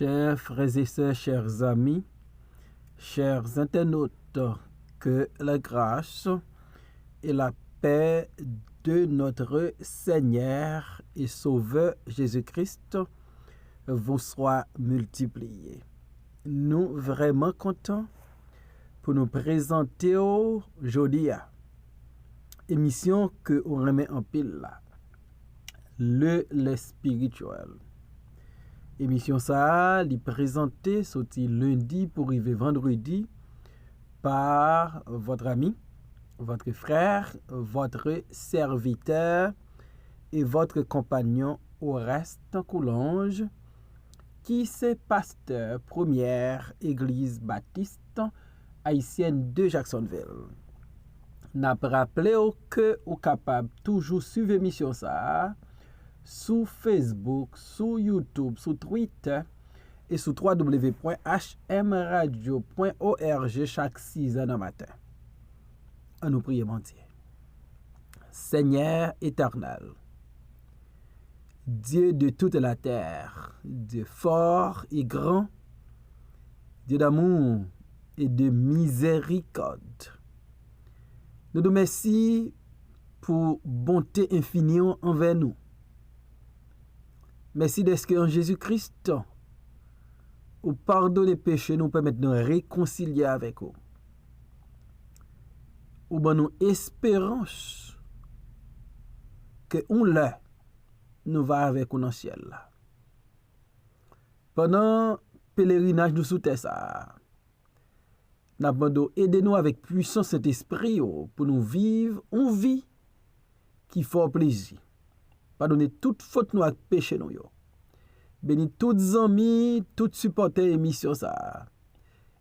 Chers frères et sœurs, chers amis, chers internautes, que la grâce et la paix de notre Seigneur et Sauveur Jésus-Christ vous soient multipliées. Nous vraiment contents pour nous présenter aujourd'hui émission que on remet en pile là, le spirituel. Émission ça, li présenté sorti lundi pour arriver vendredi par votre ami, votre frère, votre serviteur et votre compagnon Oreste Coulange, qui c'est pasteur première église baptiste haïtienne de Jacksonville. N'a rappelé que vous capable toujours suivre émission ça sur Facebook, sur YouTube, sur Twitter et sur www.hmradio.org chaque 6 heures du matin. À nous prier, mon Dieu. Seigneur éternel, Dieu de toute la terre, Dieu fort et grand, Dieu d'amour et de miséricorde, nous te remercions pour bonté infinie envers nous. Merci de ce que en Jésus-Christ, au pardon des péchés, nous permet de nous réconcilier avec vous. Ou ben nous espérance que on l'a, nous va avec nous dans le ciel là. Pendant pèlerinage nous sous terre ça, n'a demandé aidez-nous avec puissance cet esprit pour nous vivre une vie qui fait plaisir. Pardonnez toute faute nous avec péché nous yo. Bénis toutes amis, toutes supporters émission ça.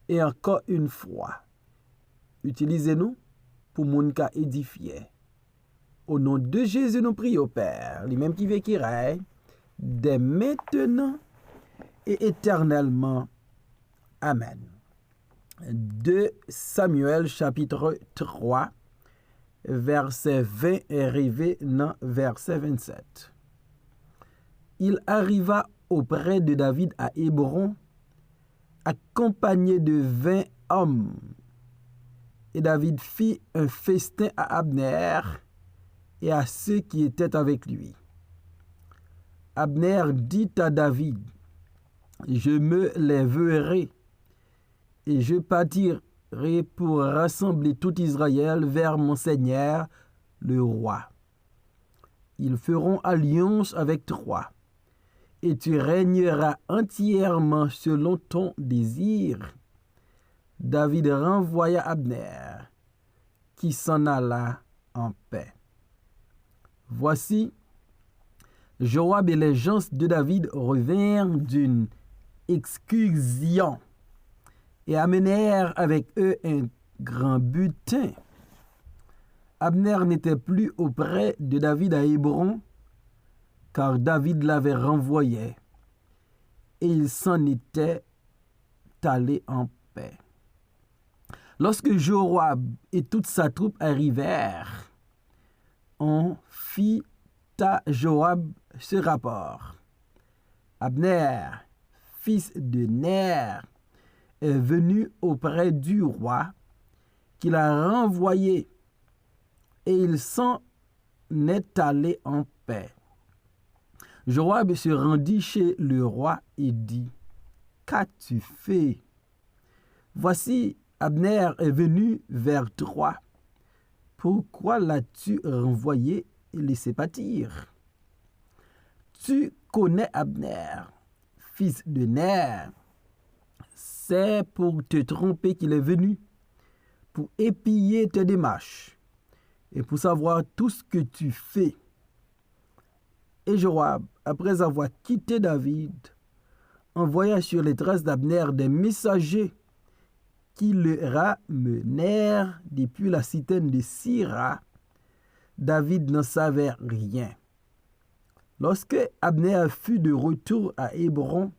Et encore une fois, utilisez-nous pour moun ka édifier. Au nom de Jésus nous prions Père, lui-même qui veut qui règne dès maintenant et éternellement. Amen. 2 Samuel chapitre 3 verset 20 est arrivé dans verset 27. Il arriva auprès de David à Hébron, accompagné de 20 hommes. Et David fit un festin à Abner et à ceux qui étaient avec lui. Abner dit à David, je me lèverai et je partirai pour rassembler tout Israël vers mon Seigneur, le roi. Ils feront alliance avec toi, et tu régneras entièrement selon ton désir. David renvoya Abner, qui s'en alla en paix. Voici, Joab et les gens de David revinrent d'une excursion et amenèrent avec eux un grand butin. Abner n'était plus auprès de David à Hébron, car David l'avait renvoyé, et il s'en était allé en paix. Lorsque Joab et toute sa troupe arrivèrent, on fit à Joab ce rapport. Abner, fils de Ner, est venu auprès du roi, qui l'a renvoyé, et il s'en est allé en paix. Joab se rendit chez le roi et dit, qu'as-tu fait? Voici, Abner est venu vers toi. Pourquoi l'as-tu renvoyé et laissé partir? Tu connais Abner, fils de Ner. C'est pour te tromper qu'il est venu, pour épier tes démarches et pour savoir tout ce que tu fais. Et Joab, après avoir quitté David, envoya sur les traces d'Abner des messagers qui le ramenèrent depuis la citerne de Sira. David n'en savait rien. Lorsque Abner fut de retour à Hébron,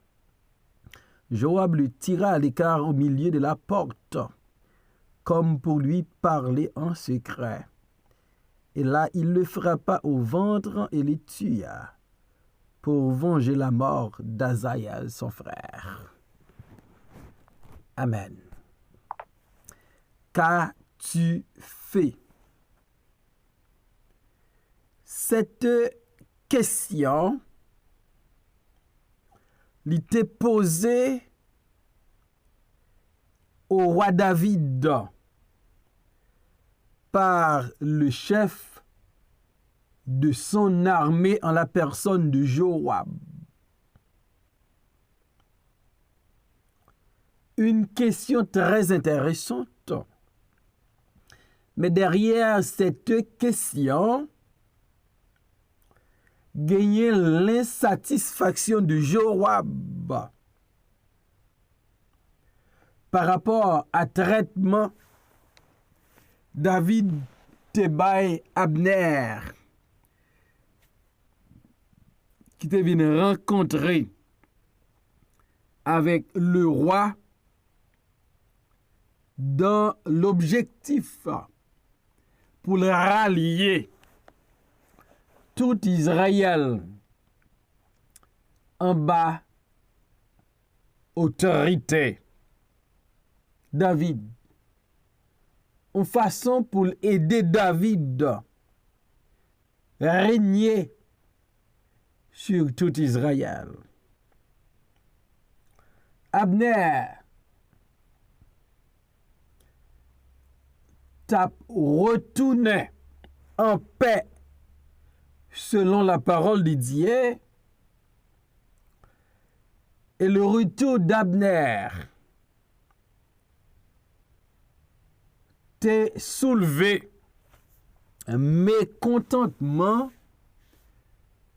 Joab le tira à l'écart au milieu de la porte, comme pour lui parler en secret. Et là, il le frappa au ventre et le tua. pour venger la mort d'Azaël, son frère. Amen. Qu'as-tu fait? Cette question lui était posée au roi David par le chef de son armée en la personne de Joab. Une question très intéressante. Mais derrière cette question, gagnait l'insatisfaction de Joab par rapport à traitement David te bay Abner qui te venu rencontrer avec le roi dans l'objectif pour le rallier tout Israël en bas autorité David, en façon pour aider David à régner sur tout Israël. Abner t'a retourné en paix selon la parole de Dieu, et le retour d'Abner t'est soulevé un mécontentement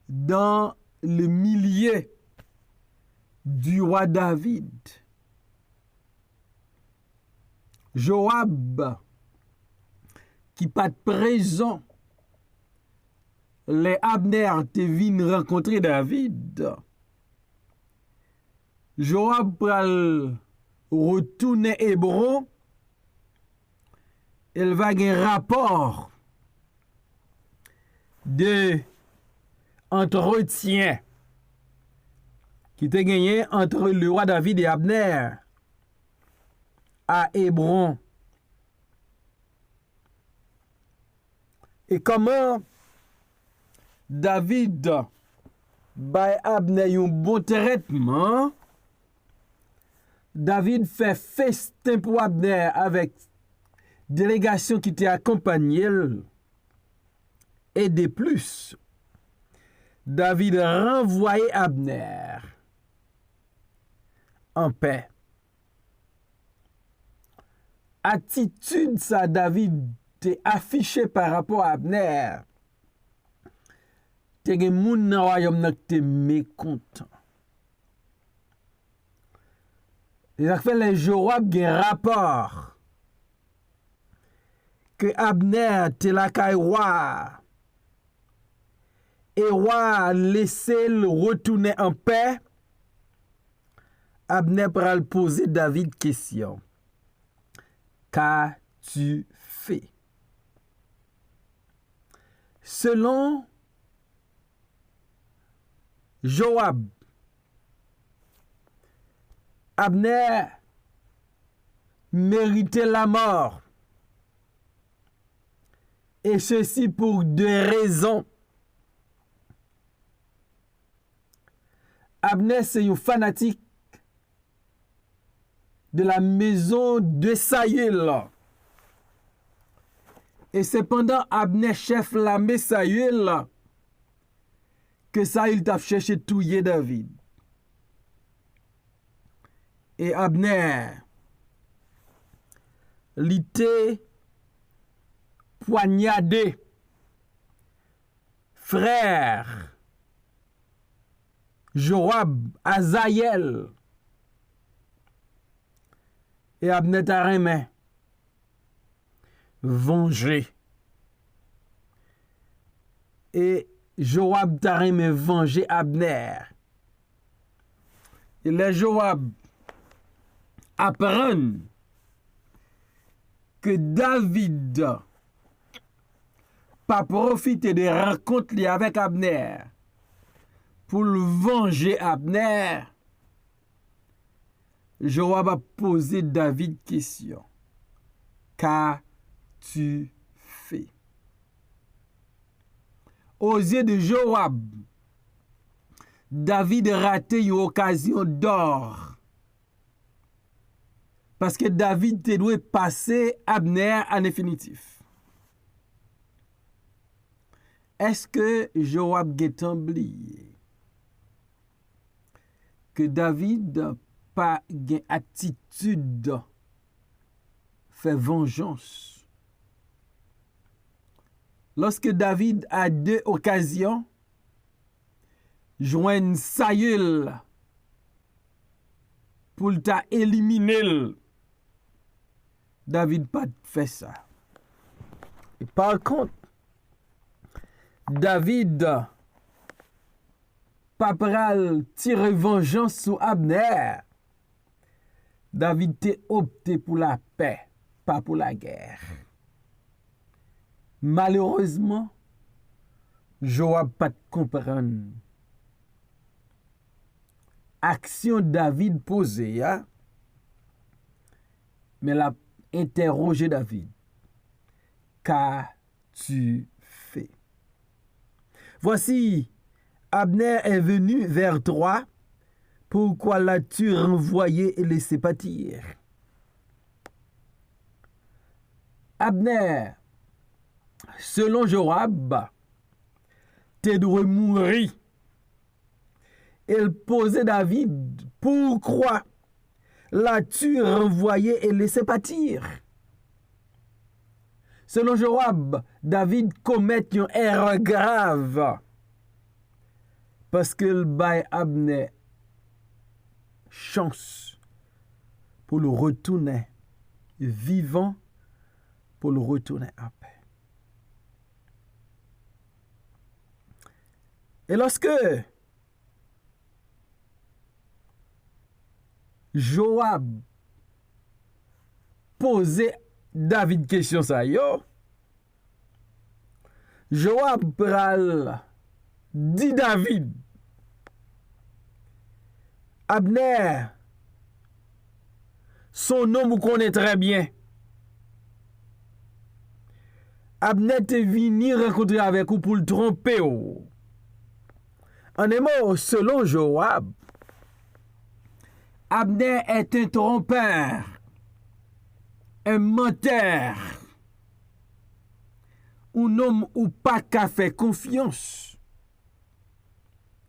dans le milieu du roi David. Joab, qui pas de présent, les Abner te vin rencontrer David. Joab pral retourner Hébron. Elle va avoir un rapport de entretien qui était gagné entre le roi David et Abner à Hébron. Et comment David bay Abner un bon traitement, David fait festin pour Abner avec délégation qui t'a accompagné, et de plus, David renvoyé Abner en paix. Attitude ça David t'est affiché par rapport à Abner. T'es gen moun nan royaume nan t'es mécontent. Et ça fait les Joab gen rapport que Abner te la kay roi et roi laissé le retourner en paix. Abner pral poser David question. Qu'as-tu fait? Selon Joab, Abner méritait la mort. Et ceci pour deux raisons. Abner, c'est un fanatique de la maison de Saül. Et c'est pendant Abner chef la maison Saül que Saül t'a cherché touiller David. Et Abner, l'ité poignardé frère Joab, Azaël, et Abner t'a remis venger. Et Joab t'a remis venger Abner. Et les Joab apprennent que David pas profité de rencontres avec Abner pour le venger Abner, Joab a posé David question. Qu'as-tu fait? Aux yeux de Joab, David raté une occasion d'or. Parce que David te doit passer Abner en définitif. Est-ce que Joab a oublié que David pas une attitude fait vengeance? Lorsque David a deux occasions, joindre Saül pour t'a éliminer, David pas fait ça. Et par contre, David pas pral tirer vengeance sur Abner. David t'a opté pour la paix, pas pour la guerre. Malheureusement, Joab pas comprendre. Action David posée, hein? Mais l'a interrogé David. Qu'as-tu fait? Voici, Abner est venu vers toi. Pourquoi l'as-tu renvoyé et laissé partir? Abner, selon Joab, te doit mourir. Il posait David, pourquoi l'as-tu renvoyé et laissé partir? Selon Joab, David commet une erreur grave parce qu'il baille Abner chance pour le retourner vivant, pour le retourner à paix. Et lorsque Joab posait David question ça yo, Joab pral dit David, Abner, son nom vous connaît très bien. Abner te venu rencontrer avec vous pour le tromper. En un mot, selon Joab, Abner est un trompeur, un menteur, un homme ou pas qu'à faire confiance.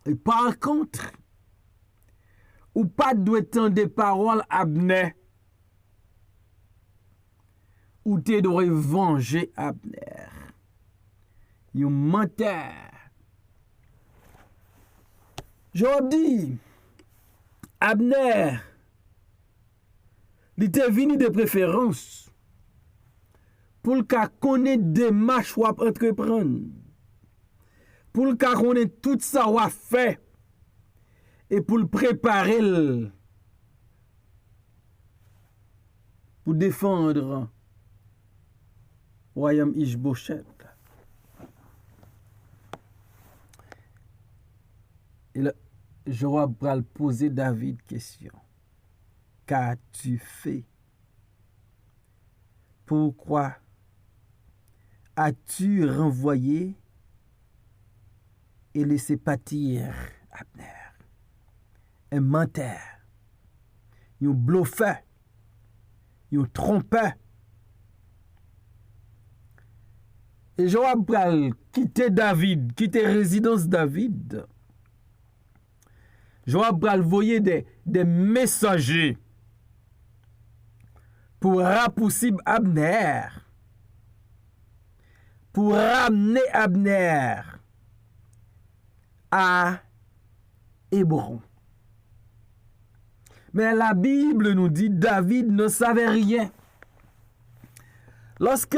Et par contre, ou pas doit entendre des paroles Abner, ou te doit venger Abner. Un menteur. Joab dit, Abner, il était venu de préférence pour le cas connaître des marches ou entreprendre, pour le cas connaître tout ça ou fait et pour le préparer pour défendre royaume Ishbosheth. Et là, Joab va poser David question. Qu'as-tu fait? Pourquoi as-tu renvoyé et laissé partir Abner? Un menteur, un bluffeur, un trompeur. Et Joab va quitter David, quitter résidence David. Joab va envoyer des messagers pour rapousser Abner, pour ramener Abner à Hébron. Mais la Bible nous dit David ne savait rien. Lorsque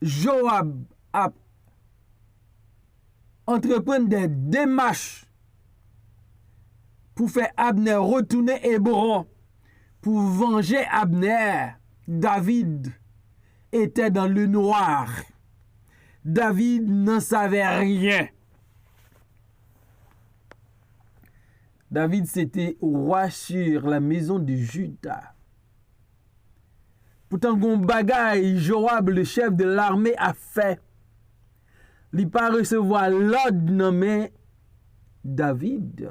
Joab a entrepris des démarches pour faire Abner retourner Hébron, pour venger Abner, David était dans le noir. David n'en savait rien. David, c'était roi sur la maison de Juda. Pourtant, gon bagay, Joab, le chef de l'armée, a fait. Il pas recevoir l'ordre nommé David.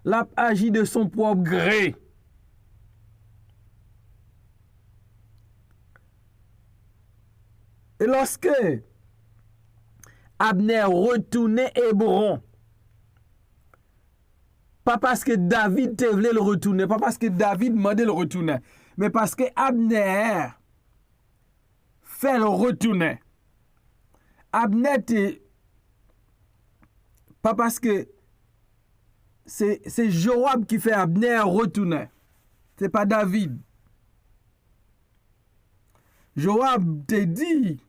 L'a agi de son propre gré. Et lorsque Abner retournait Hébron, pas parce que David te voulait le retourner, pas parce que David demandait le retourner, mais parce que Abner fait le retourner. Abner te... Pas parce que c'est Joab qui fait Abner retourner. C'est pas David. Joab te dit,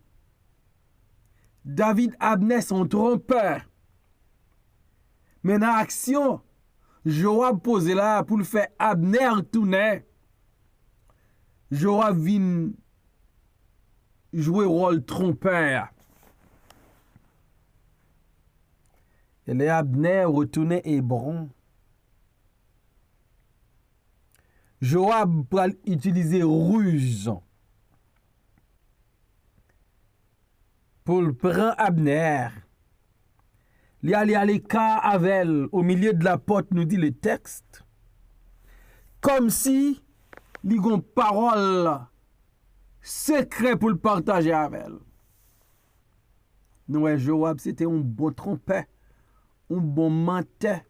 David Abner sont trompeurs. Mais dans l'action, Joab pose là pour le faire Abner tourner. Joab vient jouer rôle trompeur. Et les Abner retourné Hébron. Joab pour utiliser ruse pour le prendre Abner. Il allait à l'écart avec elle, au milieu de la porte, nous dit le texte. Comme si il y a une parole secrète pour le partager avec elle. Nous, Joab, c'était un bon trompeur, un bon menteur.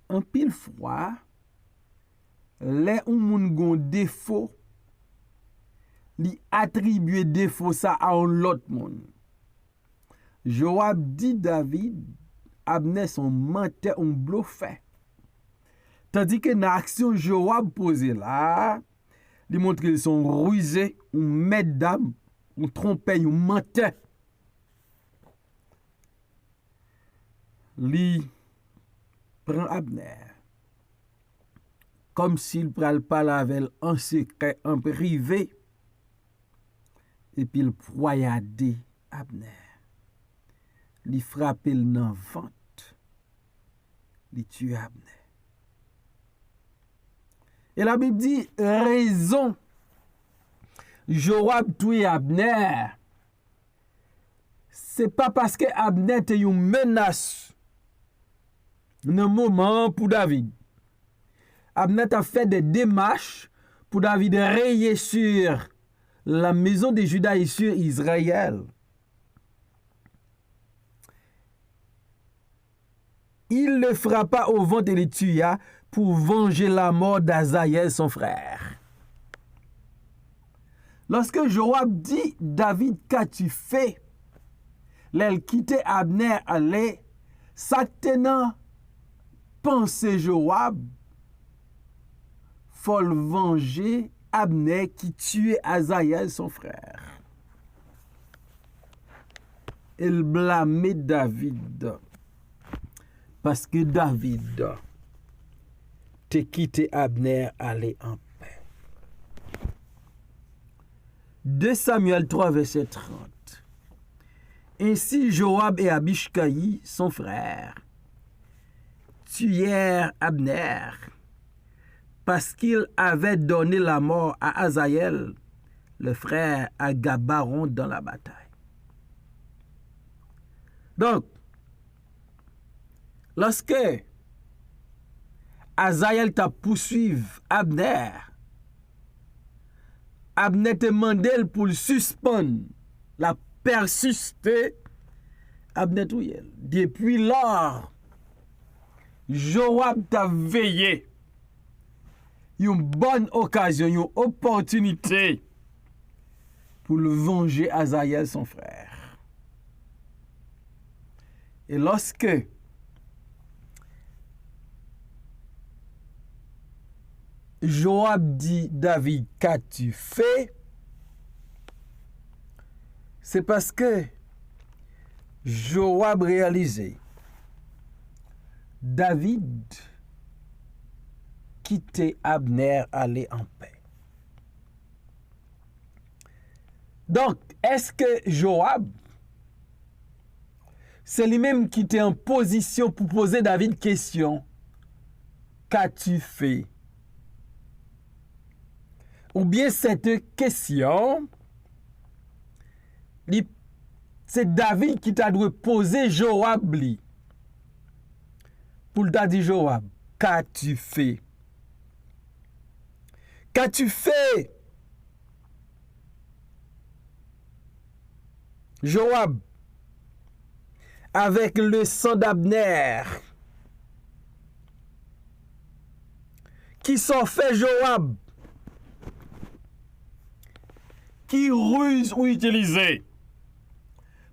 En pile fois, les gens ont défaut, li attribuer défaut ça à un autre monde. Joab dit David, Abner son menteur, un bluffeur. Tandis que dans l'action Joab posé là, il montre qu'ils sont rusés, un maître d'âme, un trompeur, un menteur. Li prend Abner comme s'il pral parler avec elle en secret, en privé, et puis il poignardait Abner. Li frappe le nan ventre, li tue Abner. Et la Bible dit, raison, Joab tue Abner, c'est pas parce que Abner était une menace dans moment pour David. Abner a fait des démarches pour David rayer sur la maison de Juda et sur Israël. Il le frappa au ventre et le tua pour venger la mort d'Azaël, son frère. Lorsque Joab dit, David, qu'as-tu fait? L'elle quittait Abner allait, ça tenant, pensait Joab, faut le venger Abner qui tuait Azaël, son frère. Il blâmait David. Parce que David te quitté Abner aller en paix. 2 Samuel 3, verset 30. Ainsi Joab et Abishkaï, son frère, tuèrent Abner parce qu'il avait donné la mort à Azaël, le frère à Gabaron dans la bataille. Donc, lorsque Azaël t'a poursuivi Abner, Abner te demandé pour le suspendre, la persister, Abner touye. Depuis lors, Joab t'a veillé. Une bonne occasion, une opportunité pour le venger Azaël, son frère. Et lorsque Joab dit, David, qu'as-tu fait? C'est parce que Joab réalisait, David quittait Abner, aller en paix. Donc, est-ce que Joab, c'est lui-même qui était en position pour poser David question? qu'as-tu fait? Ou bien cette question, c'est David qui t'a dû poser Joab li. Pour t'a dit Joab, qu'as-tu fait? Qu'as-tu fait? Joab, avec le sang d'Abner. Qui s'en fait Joab? Qui ruse ou utilisé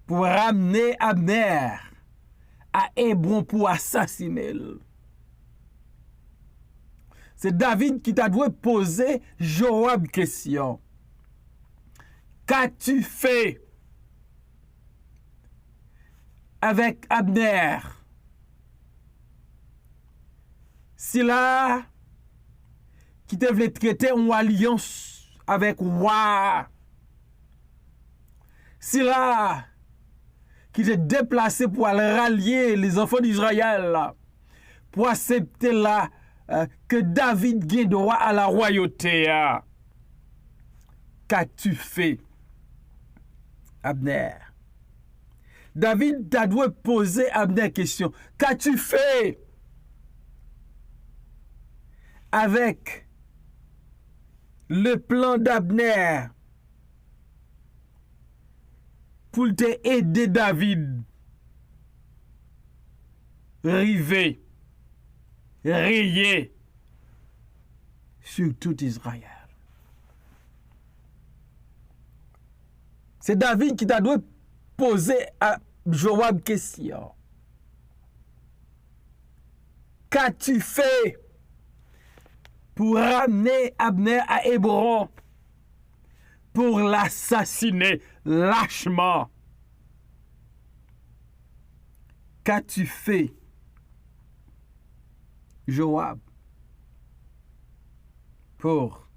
pour ramener Abner à Hébron pour assassiner. C'est David qui t'a dû poser Joab question. Qu'as-tu fait avec Abner? Si là, qui te voulait traiter en alliance avec roi. Si là, qui te déplacé pour aller rallier les enfants d'Israël, pour accepter là que David gagne droit à la royauté. Qu'as-tu fait, Abner? David t'a dû poser Abner question. Qu'as-tu fait avec le plan d'Abner pour t'aider David river, rayer sur tout Israël? C'est David qui t'a dû poser à Joab question. Qu'as-tu fait pour ramener Abner à Hébron pour l'assassiner lâchement? Qu'as-tu fait, Joab, pour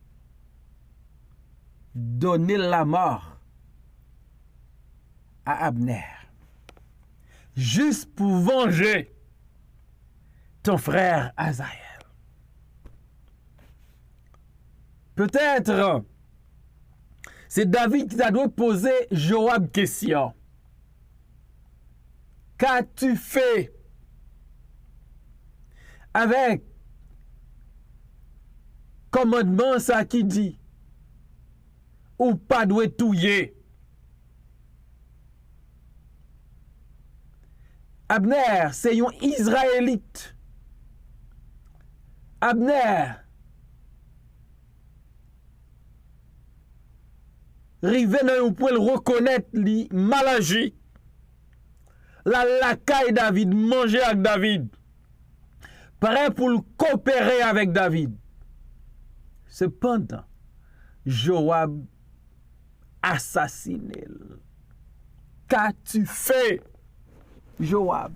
donner la mort à Abner, juste pour venger ton frère Asaël? Peut-être c'est David qui t'a dû poser Joab question. Qu'as-tu fait avec commandement ça qui dit ou pas doit touiller? Abner, c'est un Israélite. Abner rive nan ou pour reconnaître li mal agi. La caille David, manger avec David. Prêt pour le coopérer avec David. Cependant, Joab assassiné. Qu'as-tu fait, Joab?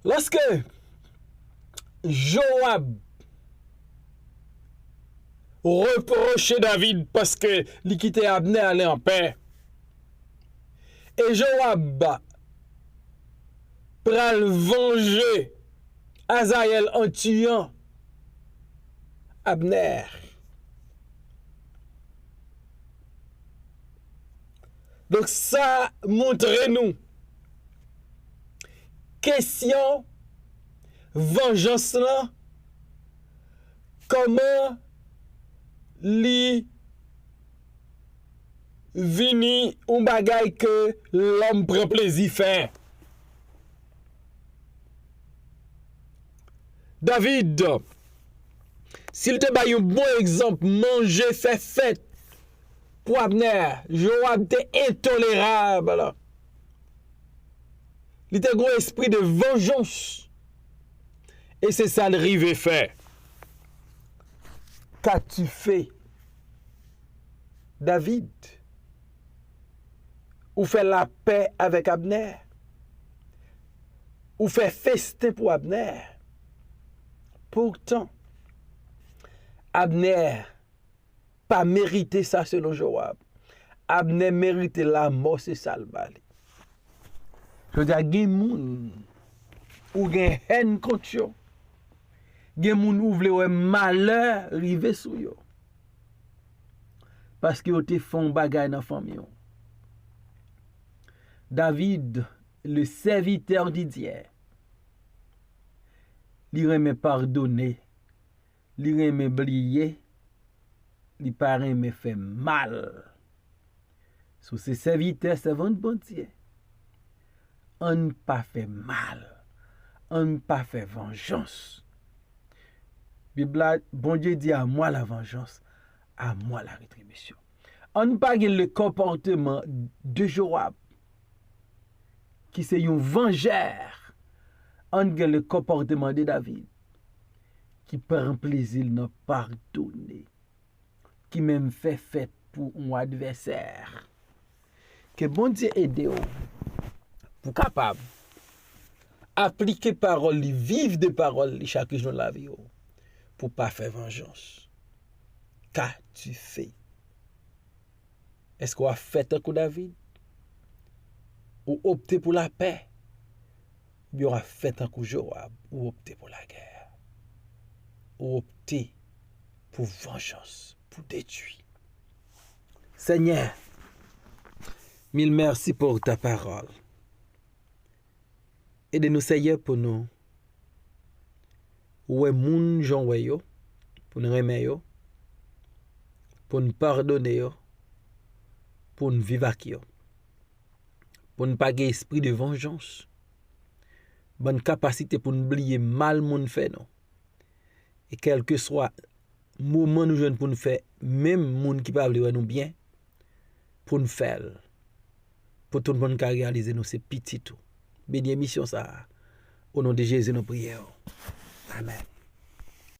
Lorsque Joab reprochait David parce que il quittait Abner aller en paix, et Joab pral venger Asaël en tuant Abner. Donc ça montre nous question vengeance là, comment li vini un bagay que l'homme prend plaisir faire. David, s'il te baille un bon exemple, manger, fait fête pour Abner, Joab était intolérable. Il était un gros esprit de vengeance. Et c'est ça le rive fait. Qu'as-tu fait, David? Ou fait la paix avec Abner? Ou fait festin pour Abner? Pourtant, Abner pas mérité ça selon Joab. Abner méritait la mort, c'est ça le bali. Je dis, gen moun ou gen haine contre yo. Gen moun ou vle wè malheur rive sou yo. Parce que yo te font bagay dans famille yo. David, le serviteur d'Dieu, li reme pardonner, li reme blier, li pa reme fait mal. Sous ces serviteurs, servant bon Dieu. On pas fait mal. On pas fait vengeance. Bible, bon Dieu dit à moi la vengeance, à moi la rétribution. On pas le comportement de Joab, qui c'est un vengeur. On le comportement de David, qui prend plaisir de pardonner, qui même fait fête pour un adversaire. Que bon Dieu aide pour capable appliquer parole, vivre de parole chaque jour de la vie pour pas faire vengeance. Qu'as-tu fait? Est-ce qu'on a fait un coup David? Ou opté pour la paix? Ou bien on a fait un coup Joab? Ou opté pour la guerre? Ou opté pour vengeance, pour détruire? Seigneur, mille merci pour ta parole. Aide-nous, Seigneur, pour nous. Ouais, moun jan wè yo, pour nous remettre yo, pour nous pardonner yo, pour nous vivre avec yo, pour ne pas avoir esprit de vengeance, bonne capacité pour nous oublier mal moun fait non. Et quel que soit moment nous jeunes pour nous faire, même moun qui parle nous bien, pour nous faire, pour tout le monde qui a réalisé nous ces petits tout. Béni mission ça. Au nom de Jésus nous prions. Amen.